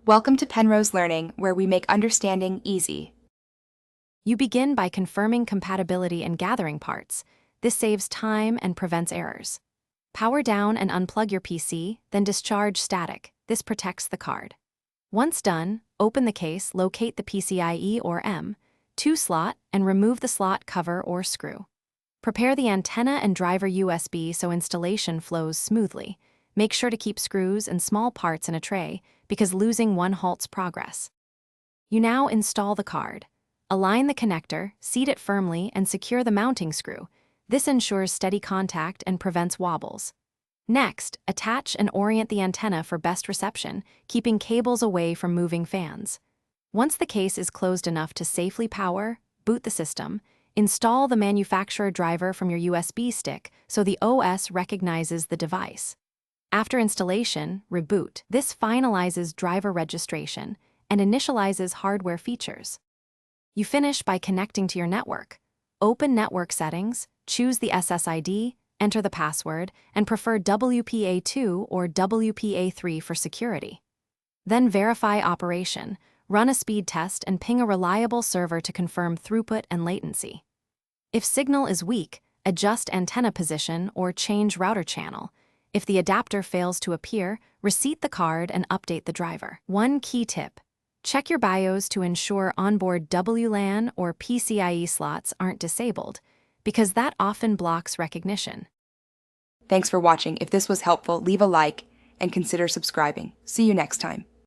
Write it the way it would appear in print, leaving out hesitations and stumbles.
Welcome to Penrose Learning, where we make understanding easy. You begin by confirming compatibility and gathering parts. This saves time and prevents errors. Power down and unplug your PC, then discharge static. This protects the card. Once done, open the case, locate the PCIe or M.2 slot, and remove the slot cover or screw. Prepare the antenna and driver USB so installation flows smoothly. Make sure to keep screws and small parts in a tray, because losing one halts progress. You now install the card. Align the connector, seat it firmly, and secure the mounting screw. This ensures steady contact and prevents wobbles. Next, attach and orient the antenna for best reception, keeping cables away from moving fans. Once the case is closed enough to safely power, boot the system, install the manufacturer driver from your USB stick so the OS recognizes the device. After installation, reboot. This finalizes driver registration and initializes hardware features. You finish by connecting to your network. Open network settings, choose the SSID, enter the password, and prefer WPA2 or WPA3 for security. Then verify operation, run a speed test, and ping a reliable server to confirm throughput and latency. If signal is weak, adjust antenna position or change router channel. If the adapter fails to appear, reseat the card and update the driver. One key tip: check your BIOS to ensure onboard WLAN or PCIe slots aren't disabled, because that often blocks recognition. Thanks for watching. If this was helpful, leave a like and consider subscribing. See you next time.